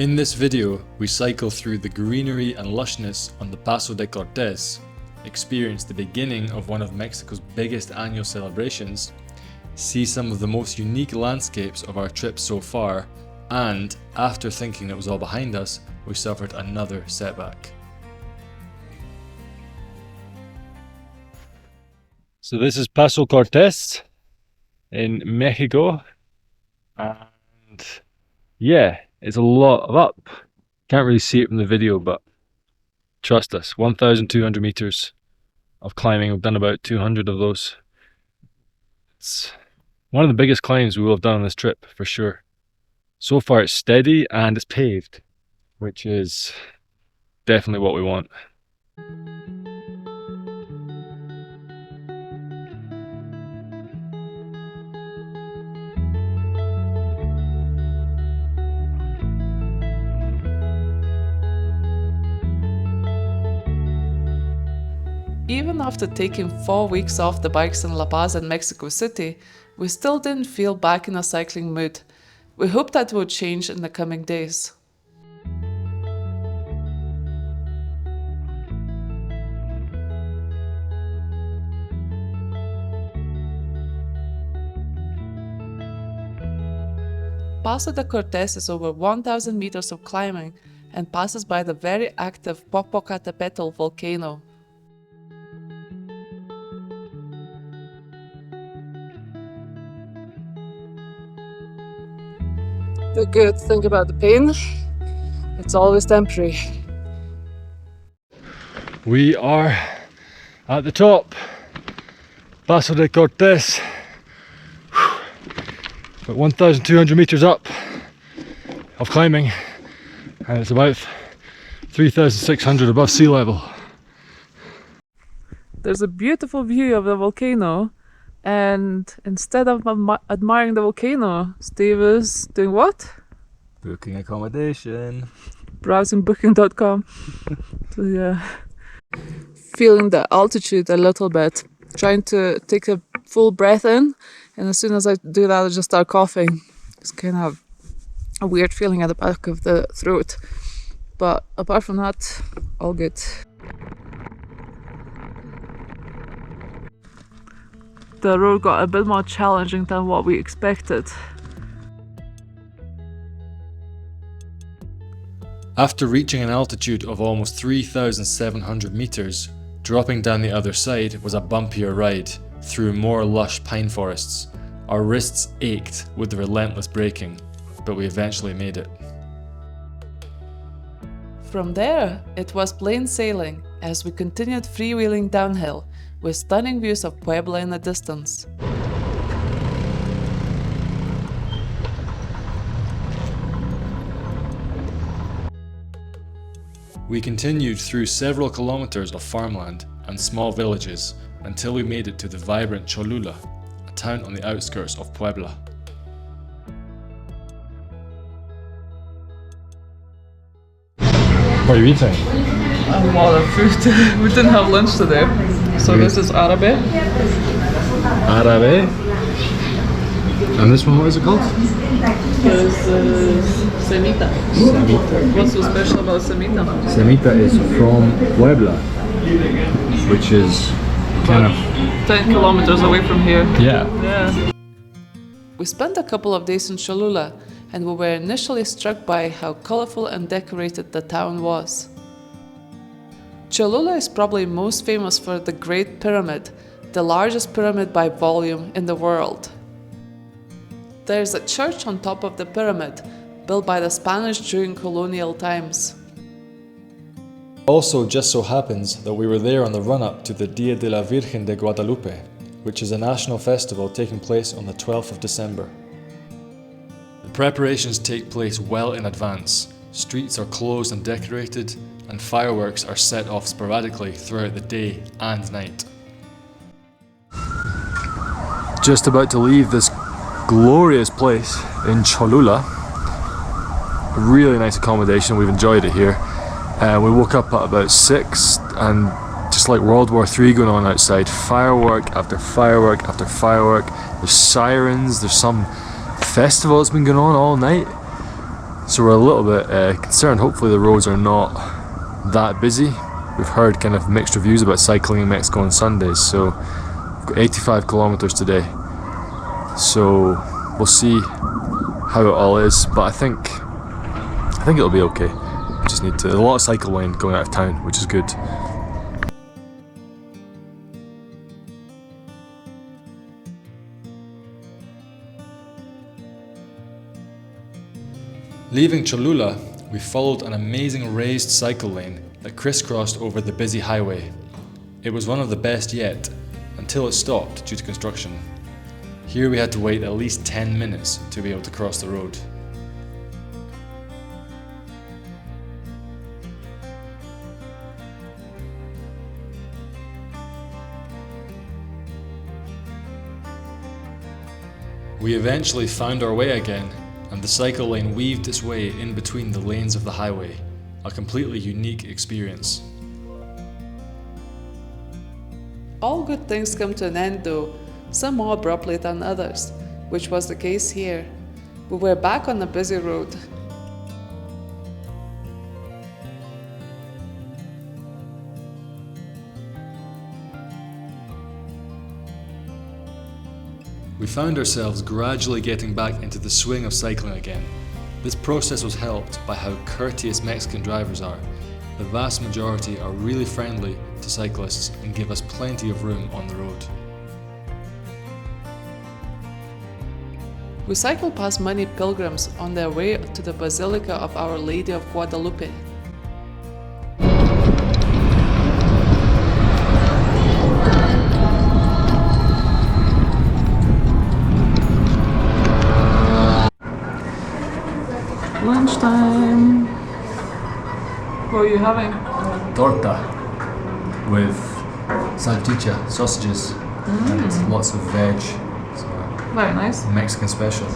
In this video, we cycle through the greenery and lushness on the Paso de Cortés, experience the beginning of one of Mexico's biggest annual celebrations, see some of the most unique landscapes of our trip so far, and, after thinking it was all behind us, we suffered another setback. So this is Paso Cortés in Mexico, and yeah, it's a lot of up. Can't really see it from the video, but trust us, 1,200 meters of climbing. We've done about 200 of those. It's one of the biggest climbs we will have done on this trip, for sure. So far it's steady and it's paved, which is definitely what we want. Even after taking 4 weeks off the bikes in La Paz and Mexico City, we still didn't feel back in a cycling mood. We hope that will change in the coming days. Paso de Cortés is over 1,000 meters of climbing and passes by the very active Popocatépetl volcano. The good thing about the pain, it's always temporary. We are at the top, Paso de Cortés, about 1,200 meters up of climbing, and it's about 3,600 above sea level. There's a beautiful view of the volcano, and instead of admiring the volcano, Steve is doing what? Booking accommodation. Browsing booking.com. So yeah. Feeling the altitude a little bit. Trying to take a full breath in, and as soon as I do that I just start coughing. It's kind of a weird feeling at the back of the throat. But apart from that, all good. The road got a bit more challenging than what we expected. After reaching an altitude of almost 3,700 meters, dropping down the other side was a bumpier ride through more lush pine forests. Our wrists ached with the relentless braking, but we eventually made it. From there, it was plain sailing as we continued freewheeling downhill, with stunning views of Puebla in the distance. We continued through several kilometers of farmland and small villages until we made it to the vibrant Cholula, a town on the outskirts of Puebla. What are you eating? A lot of food. We didn't have lunch today. So this is Arabe. Arabe. And this one, what is it called? This is semita. Semita. What's so special about semita? Semita is from Puebla, which is kind of 10 kilometers away from here. Yeah. We spent a couple of days in Cholula, and we were initially struck by how colorful and decorated the town was. Cholula is probably most famous for the Great Pyramid, the largest pyramid by volume in the world. There is a church on top of the pyramid, built by the Spanish during colonial times. Also just so happens that we were there on the run-up to the Dia de la Virgen de Guadalupe, which is a national festival taking place on the 12th of December. The preparations take place well in advance. Streets are closed and decorated, and fireworks are set off sporadically throughout the day and night. Just about to leave this glorious place in Cholula. A really nice accommodation, we've enjoyed it here. We woke up at about 6 and just like World War III going on outside, firework after firework after firework. There's sirens, there's some festival that's been going on all night. So we're a little bit concerned. Hopefully the roads are not that busy. We've heard kind of mixed reviews about cycling in Mexico on Sundays, so we've got 85 kilometers today. So we'll see how it all is, but I think it'll be okay. We just need to, there's a lot of cycle lane going out of town, which is good. Leaving Cholula, we followed an amazing raised cycle lane that crisscrossed over the busy highway. It was one of the best yet, until it stopped due to construction. Here we had to wait at least 10 minutes to be able to cross the road. We eventually found our way again, and the cycle lane weaved its way in between the lanes of the highway, a completely unique experience. All good things come to an end though, some more abruptly than others, which was the case here. We were back on a busy road. We found ourselves gradually getting back into the swing of cycling again. This process was helped by how courteous Mexican drivers are. The vast majority are really friendly to cyclists and give us plenty of room on the road. We cycled past many pilgrims on their way to the Basilica of Our Lady of Guadalupe. Lunchtime. What are you having? Torta with salchicha, sausages, and lots of veg. So, Very nice. Mexican special.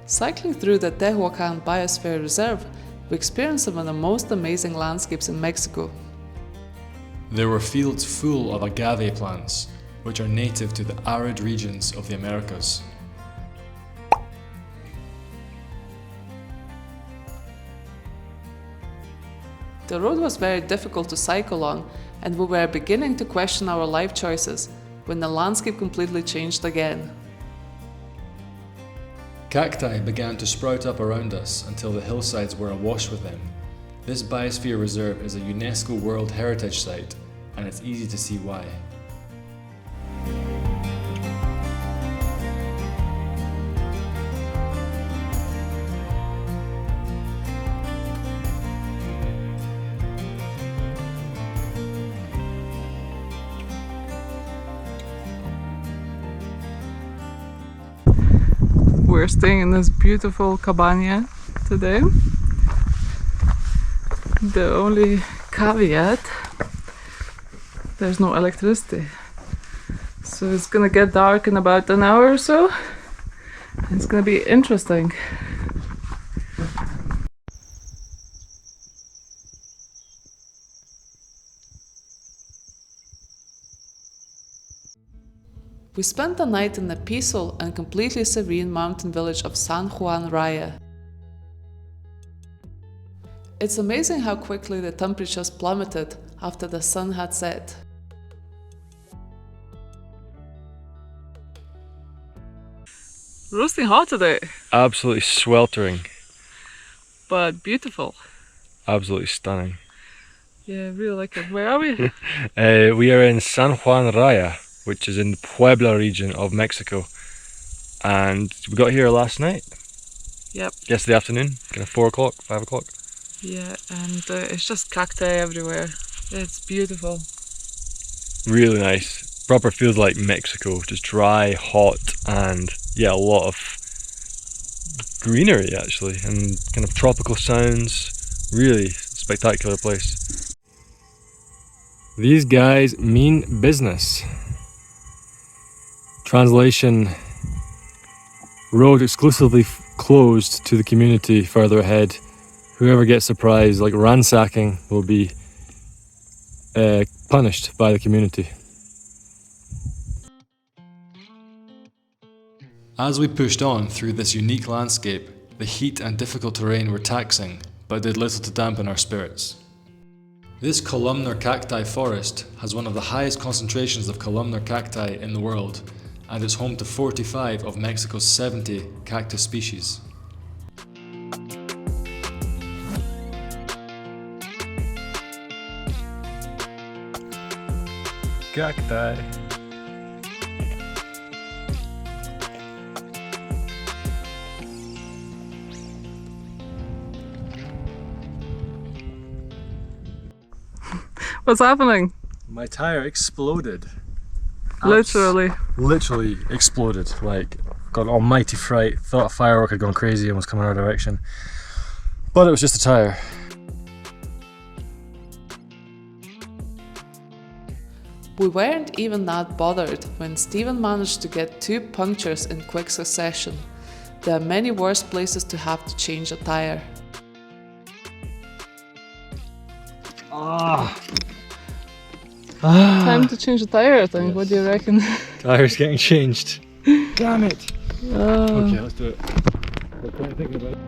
Cycling through the Tehuacán Biosphere Reserve, we experienced some of the most amazing landscapes in Mexico. There were fields full of agave plants, which are native to the arid regions of the Americas. The road was very difficult to cycle on, and we were beginning to question our life choices when the landscape completely changed again. Cacti began to sprout up around us until the hillsides were awash with them. This biosphere reserve is a UNESCO World Heritage Site, and it's easy to see why. We're staying in this beautiful cabana today. The only caveat, there's no electricity. So it's gonna get dark in about an hour or so. It's gonna be interesting. We spent the night in the peaceful and completely serene mountain village of San Juan Raya. It's amazing how quickly the temperatures plummeted after the sun had set. Roasting hot today, Absolutely sweltering. but beautiful. Absolutely stunning. Yeah, I really like it. Where are we? We are in San Juan Raya, which is in the Puebla region of Mexico. And we got here last night. Yep. Yesterday afternoon, kind of 4 o'clock, 5 o'clock. Yeah, and it's just cacti everywhere. It's beautiful. Really nice. Proper feels like Mexico, just dry, hot, and yeah, a lot of greenery actually, and kind of tropical sounds. Really spectacular place. These guys mean business. Translation: road exclusively closed to the community further ahead. Whoever gets surprised, like ransacking, will be punished by the community. As we pushed on through this unique landscape, the heat and difficult terrain were taxing, but did little to dampen our spirits. This columnar cacti forest has one of the highest concentrations of columnar cacti in the world, and is home to 45 of Mexico's 70 cactus species. Cacti. What's happening? My tire exploded. Literally. Literally exploded. Like, got an almighty fright. Thought a firework had gone crazy and was coming our direction. But it was just a tire. We weren't even that bothered when Stephen managed to get 2 punctures in quick succession. There are many worse places to have to change a tire. Time to change the tire, I think. Yes. What do you reckon? Tire's getting changed. Damn it! Oh. Okay, let's do it. What can I think about it?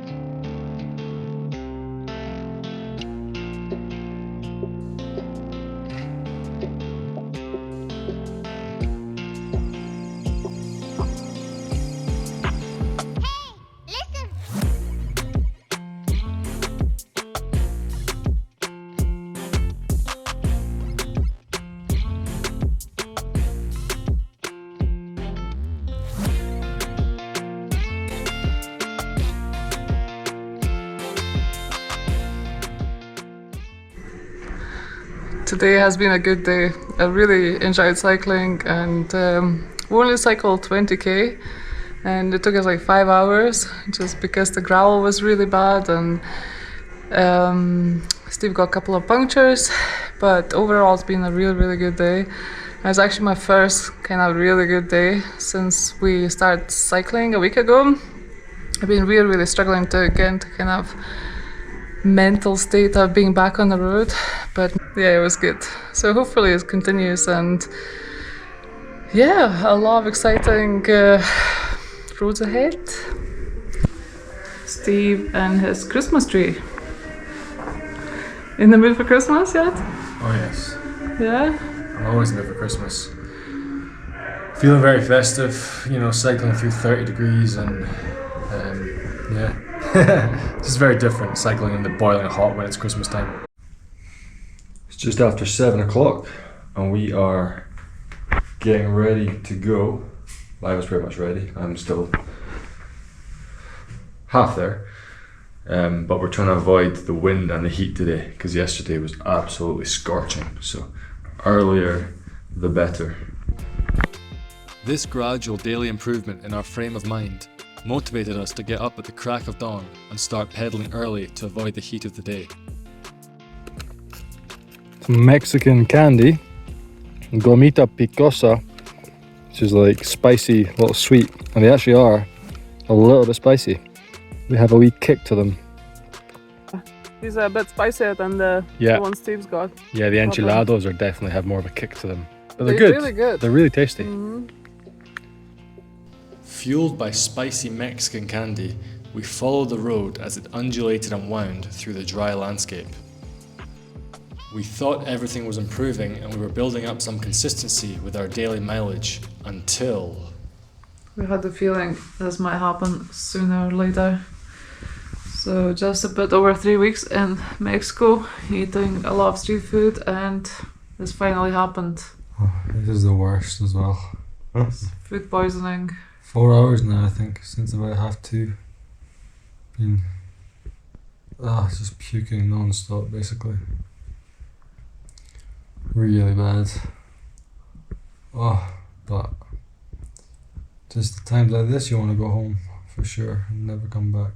Today has been a good day. I really enjoyed cycling, and we only cycled 20k, and it took us like 5 hours just because the gravel was really bad, and Steve got a couple of punctures, but overall it's been a really good day. It was actually my first kind of really good day since we started cycling a week ago. I've been really struggling to get into kind of mental state of being back on the road, but yeah, it was good. So hopefully it continues, and yeah, a lot of exciting roads ahead. Steve and his Christmas tree. In the mood for Christmas yet? Oh yes. Yeah? I'm always in the mood for Christmas. Feeling very festive, you know, cycling through 30 degrees and yeah. It's just very different cycling in the boiling hot when it's Christmas time. It's just after 7 o'clock and we are getting ready to go. I was pretty much ready. I'm still half there. But we're trying to avoid the wind and the heat today because yesterday was absolutely scorching. So earlier the better. This gradual daily improvement in our frame of mind motivated us to get up at the crack of dawn and start pedaling early to avoid the heat of the day. Some Mexican candy, gomita picosa, which is like spicy, a little sweet, and they actually are a little bit spicy. They have a wee kick to them. These are a bit spicier than the ones Steve's got. Yeah, the enchilados are definitely have more of a kick to them. But they're good. Really good. They're really tasty. Mm-hmm. Fueled by spicy Mexican candy, we followed the road as it undulated and wound through the dry landscape. We thought everything was improving and we were building up some consistency with our daily mileage until... We had the feeling this might happen sooner or later. So just a bit over 3 weeks in Mexico, eating a lot of street food, and this finally happened. Oh, this is the worst as well. Food poisoning. 4 hours now, I think, since about 2:30. It's just puking non-stop, basically. Really bad. But just at times like this, you want to go home for sure and never come back.